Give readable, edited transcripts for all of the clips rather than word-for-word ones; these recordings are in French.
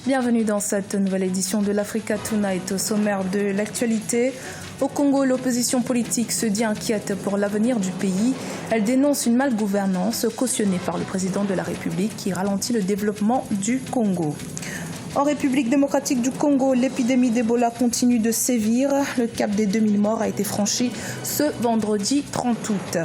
Bienvenue dans cette nouvelle édition de l'Africa Tonight. Au sommaire de l'actualité, au Congo, l'opposition politique se dit inquiète pour l'avenir du pays. Elle dénonce une malgouvernance cautionnée par le président de la République qui ralentit le développement du Congo. En République démocratique du Congo, l'épidémie d'Ebola continue de sévir. Le cap des 2000 morts a été franchi ce vendredi 30 août.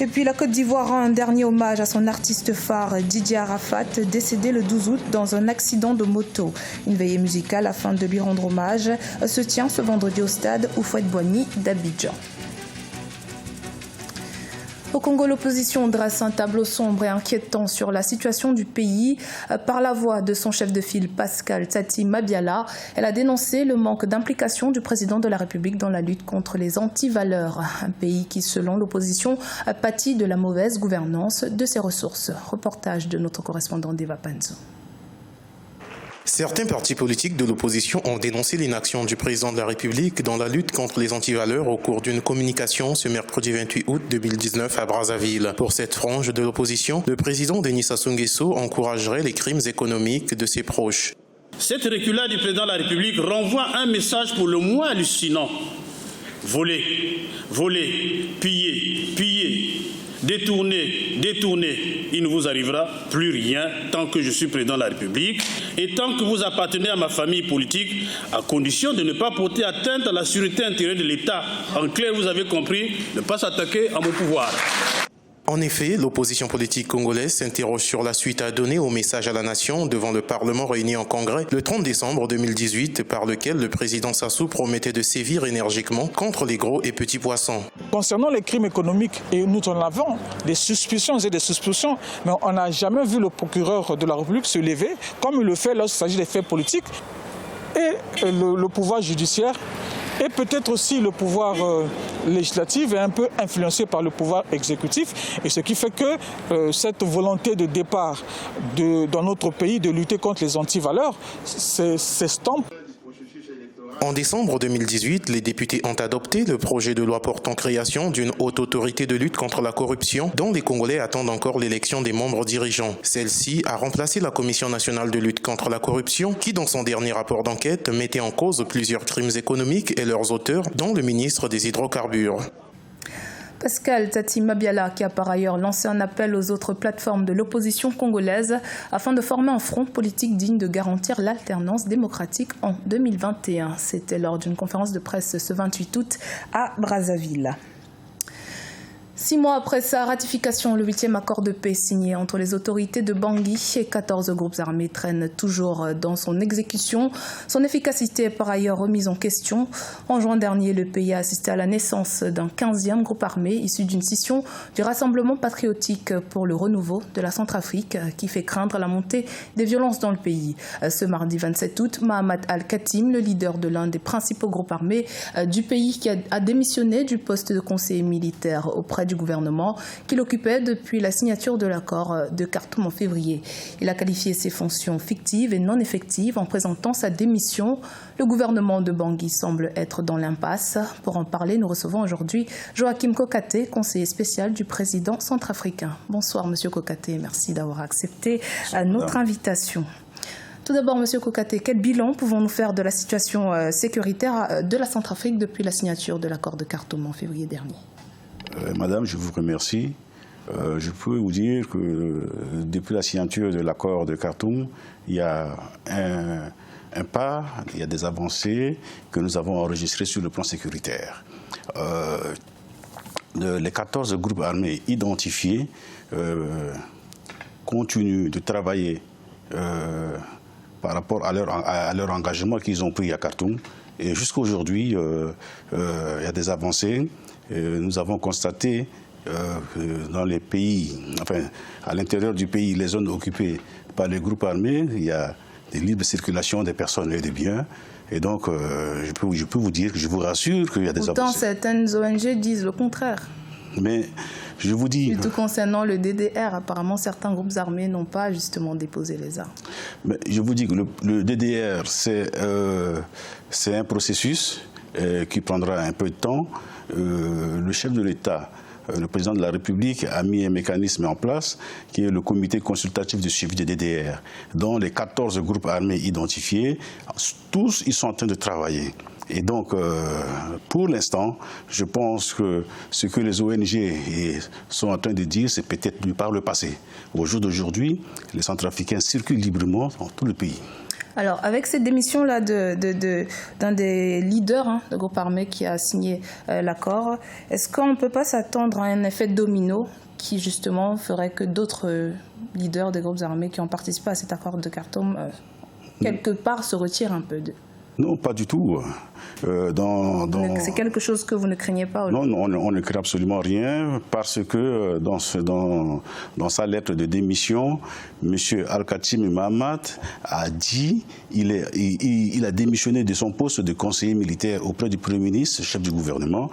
Et puis la Côte d'Ivoire rend un dernier hommage à son artiste phare Didier Arafat, décédé le 12 août dans un accident de moto. Une veillée musicale afin de lui rendre hommage se tient ce vendredi au stade Houphouët-Boigny d'Abidjan. Au Congo, l'opposition dresse un tableau sombre et inquiétant sur la situation du pays. Par la voix de son chef de file, Pascal Tsati Mabiala, elle a dénoncé le manque d'implication du président de la République dans la lutte contre les antivaleurs. Un pays qui, selon l'opposition, pâtit de la mauvaise gouvernance de ses ressources. Reportage de notre correspondant Deva Panzo. Certains partis politiques de l'opposition ont dénoncé l'inaction du président de la République dans la lutte contre les antivaleurs au cours d'une communication ce mercredi 28 août 2019 à Brazzaville. Pour cette frange de l'opposition, le président Denis Sassou Nguesso encouragerait les crimes économiques de ses proches. Cette reculade du président de la République renvoie un message pour le moins hallucinant. Voler, voler, piller, piller. Détournez, il ne vous arrivera plus rien tant que je suis président de la République et tant que vous appartenez à ma famille politique, à condition de ne pas porter atteinte à la sûreté intérieure de l'État. En clair, vous avez compris, ne pas s'attaquer à mon pouvoir. En effet, l'opposition politique congolaise s'interroge sur la suite à donner au message à la nation devant le Parlement réuni en congrès le 30 décembre 2018 par lequel le président Sassou promettait de sévir énergiquement contre les gros et petits poissons. Concernant les crimes économiques, et nous en avons des suspicions et des suspicions, mais on n'a jamais vu le procureur de la République se lever comme il le fait lorsqu'il s'agit des faits politiques et le pouvoir judiciaire. Et peut-être aussi le pouvoir législatif est un peu influencé par le pouvoir exécutif. Et ce qui fait que cette volonté de départ dans notre pays de lutter contre les antivaleurs s'estompe. En décembre 2018, les députés ont adopté le projet de loi portant création d'une haute autorité de lutte contre la corruption dont les Congolais attendent encore l'élection des membres dirigeants. Celle-ci a remplacé la Commission nationale de lutte contre la corruption qui, dans son dernier rapport d'enquête, mettait en cause plusieurs crimes économiques et leurs auteurs, dont le ministre des Hydrocarbures. Pascal Tsati Mabiala, qui a par ailleurs lancé un appel aux autres plateformes de l'opposition congolaise afin de former un front politique digne de garantir l'alternance démocratique en 2021. C'était lors d'une conférence de presse ce 28 août à Brazzaville. 6 mois après sa ratification, le 8e accord de paix signé entre les autorités de Bangui et 14 groupes armés traîne toujours dans son exécution. Son efficacité est par ailleurs remise en question. En juin dernier, le pays a assisté à la naissance d'un 15e groupe armé issu d'une scission du Rassemblement patriotique pour le renouveau de la Centrafrique qui fait craindre la montée des violences dans le pays. Ce mardi 27 août, Mahamat Al-Khatim, le leader de l'un des principaux groupes armés du pays qui a démissionné du poste de conseiller militaire auprès du gouvernement qu'il occupait depuis la signature de l'accord de Khartoum en février. Il a qualifié ses fonctions fictives et non effectives en présentant sa démission. Le gouvernement de Bangui semble être dans l'impasse. Pour en parler, nous recevons aujourd'hui Joachim Kokate, conseiller spécial du président centrafricain. Bonsoir Monsieur Kokate, merci d'avoir accepté notre invitation. Tout d'abord, Monsieur Kokate, quel bilan pouvons-nous faire de la situation sécuritaire de la Centrafrique depuis la signature de l'accord de Khartoum en février dernier ? Madame, je vous remercie. Je peux vous dire que depuis la signature de l'accord de Khartoum, il y a un pas, il y a des avancées que nous avons enregistrées sur le plan sécuritaire. Les 14 groupes armés identifiés continuent de travailler par rapport à leur engagement qu'ils ont pris à Khartoum. Et jusqu'à aujourd'hui, il y a des avancées. Nous avons constaté dans les pays, enfin à l'intérieur du pays, les zones occupées par les groupes armés, il y a des libres circulations des personnes et des biens. Et donc, je peux vous dire, je vous rassure qu'il y a des avancées. Pourtant, certaines ONG disent le contraire. Mais je vous dis... Surtout concernant le DDR, apparemment, certains groupes armés n'ont pas justement déposé les armes. Mais je vous dis que le DDR, c'est un processus qui prendra un peu de temps. Le chef de l'État le président de la République a mis un mécanisme en place qui est le comité consultatif de suivi des DDR, dont les 14 groupes armés identifiés, tous ils sont en train de travailler. Et donc, pour l'instant, je pense que ce que les ONG sont en train de dire, c'est peut-être par le passé. Au jour d'aujourd'hui, les Centrafricains circulent librement dans tout le pays. Alors, avec cette démission-là d'un des leaders de groupe armé qui a signé l'accord, est-ce qu'on ne peut pas s'attendre à un effet domino qui, justement, ferait que d'autres leaders des groupes armés qui ont participé à cet accord de Khartoum, quelque part, se retirent un peu de... Non, pas du tout. C'est quelque chose que vous ne craignez pas? Non, on ne craint absolument rien parce que dans sa lettre de démission, M. Al-Khatim Mahamat a dit il a démissionné de son poste de conseiller militaire auprès du Premier ministre, chef du gouvernement,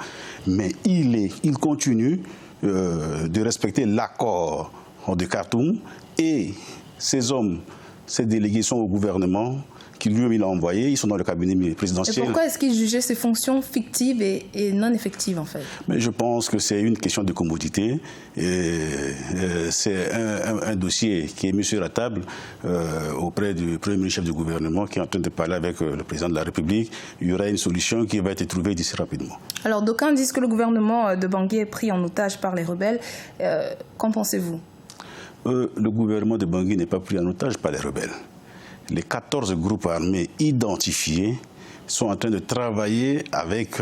mais il continue de respecter l'accord de Khartoum et ces hommes, ces délégués sont au gouvernement qui lui-même il a envoyé, ils sont dans le cabinet présidentiel. Et pourquoi est-ce qu'il jugeait ces fonctions fictives et non effectives en fait? Mais je pense que c'est une question de commodité. C'est un dossier qui est mis sur la table auprès du Premier ministre chef du gouvernement qui est en train de parler avec le président de la République. Il y aura une solution qui va être trouvée d'ici rapidement. Alors d'aucuns disent que le gouvernement de Bangui est pris en otage par les rebelles. Qu'en pensez-vous? Le gouvernement de Bangui n'est pas pris en otage par les rebelles. Les 14 groupes armés identifiés sont en train de travailler avec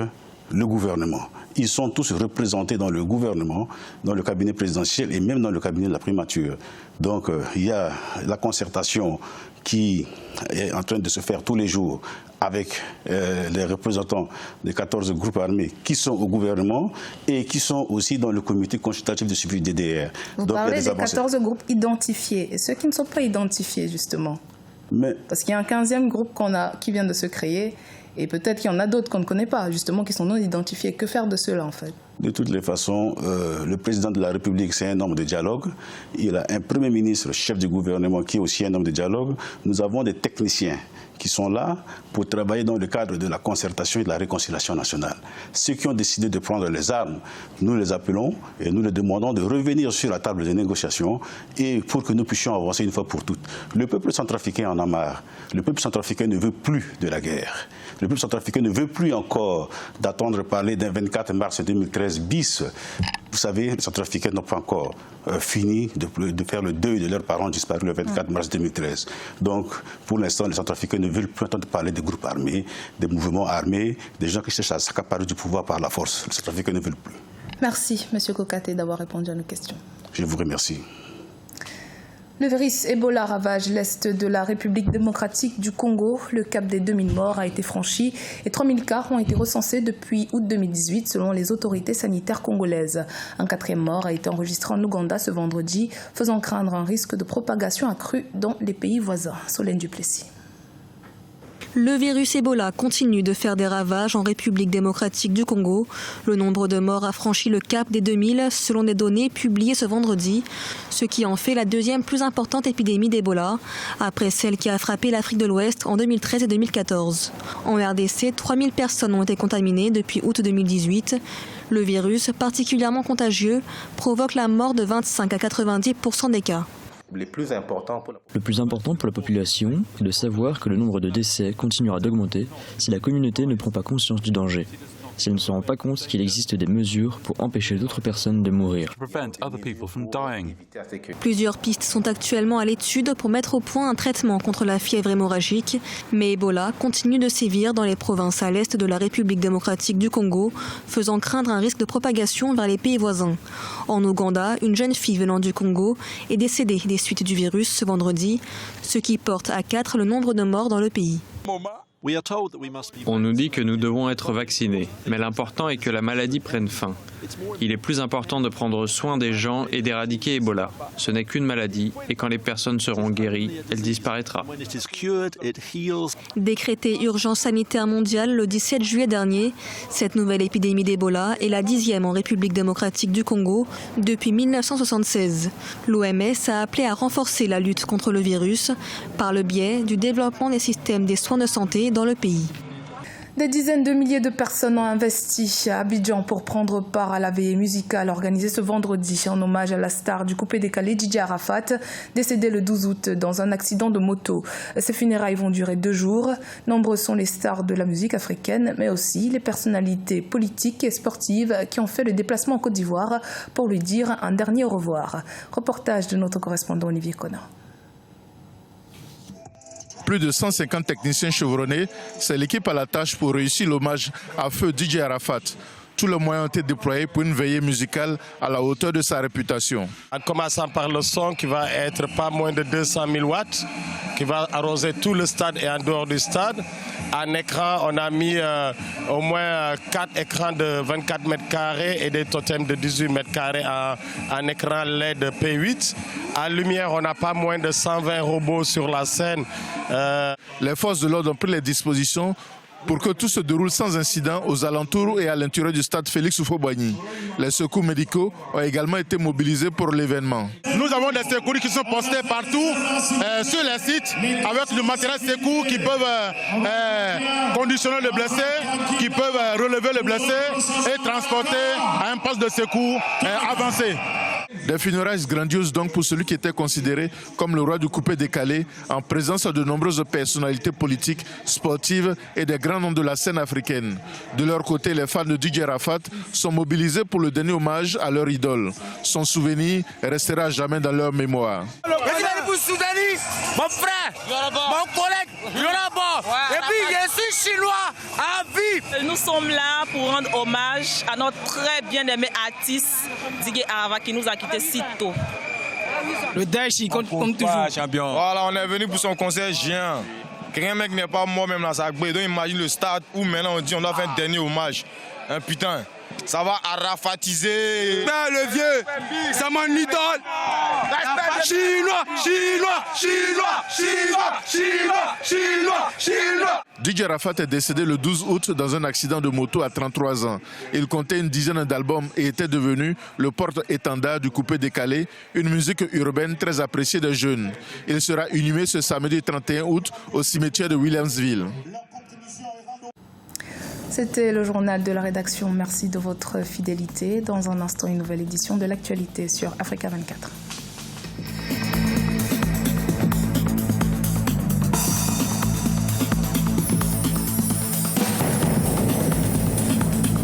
le gouvernement. Ils sont tous représentés dans le gouvernement, dans le cabinet présidentiel et même dans le cabinet de la primature. Donc il y a la concertation qui est en train de se faire tous les jours avec les représentants des 14 groupes armés qui sont au gouvernement et qui sont aussi dans le comité consultatif de suivi DDR. Vous parlez des 14 groupes identifiés et ceux qui ne sont pas identifiés justement. Parce qu'il y a un 15e groupe qui vient de se créer et peut-être qu'il y en a d'autres qu'on ne connaît pas, justement, qui sont non identifiés. Que faire de ceux-là, en fait? De toutes les façons, le président de la République, c'est un homme de dialogue. Il a un Premier ministre, chef du gouvernement, qui est aussi un homme de dialogue. Nous avons des techniciens qui sont là pour travailler dans le cadre de la concertation et de la réconciliation nationale. Ceux qui ont décidé de prendre les armes, nous les appelons et nous les demandons de revenir sur la table des négociations et pour que nous puissions avancer une fois pour toutes. Le peuple centrafricain en a marre. Le peuple centrafricain ne veut plus de la guerre. Le peuple centrafricain ne veut plus encore d'attendre parler d'un 24 mars 2013 bis. Vous savez, les Centrafricains n'ont pas encore fini de faire le deuil de leurs parents disparus le 24 mars 2013. Donc, pour l'instant, les Centrafricains ne veulent plus entendre parler des groupes armés, des mouvements armés, des gens qui cherchent à s'accaparer du pouvoir par la force. Les Centrafricains ne veulent plus. Merci, M. Kokate, d'avoir répondu à nos questions. Je vous remercie. Le virus Ebola ravage l'est de la République démocratique du Congo. Le cap des 2000 morts a été franchi et 3000 cas ont été recensés depuis août 2018 selon les autorités sanitaires congolaises. Un 4e mort a été enregistré en Ouganda ce vendredi, faisant craindre un risque de propagation accrue dans les pays voisins. Solène Duplessis. Le virus Ebola continue de faire des ravages en République démocratique du Congo. Le nombre de morts a franchi le cap des 2000 selon des données publiées ce vendredi, ce qui en fait la 2e plus importante épidémie d'Ebola, après celle qui a frappé l'Afrique de l'Ouest en 2013 et 2014. En RDC, 3000 personnes ont été contaminées depuis août 2018. Le virus, particulièrement contagieux, provoque la mort de 25 à 90% des cas. Le plus important pour la population est de savoir que le nombre de décès continuera d'augmenter si la communauté ne prend pas conscience du danger. S'ils ne se rendent pas compte qu'il existe des mesures pour empêcher d'autres personnes de mourir. Plusieurs pistes sont actuellement à l'étude pour mettre au point un traitement contre la fièvre hémorragique, mais Ebola continue de sévir dans les provinces à l'est de la République démocratique du Congo, faisant craindre un risque de propagation vers les pays voisins. En Ouganda, une jeune fille venant du Congo est décédée des suites du virus ce vendredi, ce qui porte à 4 le nombre de morts dans le pays. On nous dit que nous devons être vaccinés, mais l'important est que la maladie prenne fin. Il est plus important de prendre soin des gens et d'éradiquer Ebola. Ce n'est qu'une maladie et quand les personnes seront guéries, elle disparaîtra. Décrétée urgence sanitaire mondiale le 17 juillet dernier, cette nouvelle épidémie d'Ebola est la 10e en République démocratique du Congo depuis 1976. L'OMS a appelé à renforcer la lutte contre le virus par le biais du développement des systèmes des soins de santé dans le pays. Des dizaines de milliers de personnes ont investi à Abidjan pour prendre part à la veillée musicale organisée ce vendredi en hommage à la star du coupé décalé Didier Arafat, décédé le 12 août dans un accident de moto. Ces funérailles vont durer 2 jours. Nombreux sont les stars de la musique africaine, mais aussi les personnalités politiques et sportives qui ont fait le déplacement en Côte d'Ivoire pour lui dire un dernier au revoir. Reportage de notre correspondant Olivier Connor. Plus de 150 techniciens chevronnés, c'est l'équipe à la tâche pour réussir l'hommage à feu Didier Arafat. Tous les moyens ont été déployés pour une veillée musicale à la hauteur de sa réputation. En commençant par le son qui va être pas moins de 200 000 watts, qui va arroser tout le stade et en dehors du stade. En écran, on a mis au moins 4 écrans de 24 mètres carrés et des totems de 18 mètres carrés en écran LED P8. En lumière, on n'a pas moins de 120 robots sur la scène. Les forces de l'ordre ont pris les dispositions pour que tout se déroule sans incident aux alentours et à l'intérieur du stade Félix Houphouët-Boigny. Les secours médicaux ont également été mobilisés pour l'événement. Nous avons des secours qui sont postés partout sur les sites avec le matériel secours qui peuvent conditionner le blessé, qui peuvent relever le blessé et transporter à un poste de secours avancé. Des funérailles grandioses donc pour celui qui était considéré comme le roi du coupé décalé, en présence de nombreuses personnalités politiques, sportives et des grands noms de la scène africaine. De leur côté, les fans de Didier Arafat sont mobilisés pour le dernier hommage à leur idole. Son souvenir restera jamais dans leur mémoire. Mon frère, mon collègue, Yoraba, et puis je suis chinois à vie. Nous sommes là pour rendre hommage à notre très bien-aimé artiste Didier Arafat qui nous a quittés si tôt. Le Daesh, il compte comme toujours. Champion. Voilà, on est venu pour son concert géant. Qu'un mec n'est pas mort même dans sa grille. Donc imagine le stade où maintenant on dit on doit faire un dernier hommage. Un putain. Ça va arafatiser. Le vieux, c'est mon idole. Chinois, chinois, chinois, chinois, chinois, chinois, chinois. Didier Arafat est décédé le 12 août dans un accident de moto à 33 ans. Il comptait une dizaine d'albums et était devenu le porte-étendard du coupé décalé, une musique urbaine très appréciée des jeunes. Il sera inhumé ce samedi 31 août au cimetière de Williamsville. C'était le journal de la rédaction. Merci de votre fidélité. Dans un instant, une nouvelle édition de l'actualité sur Africa 24.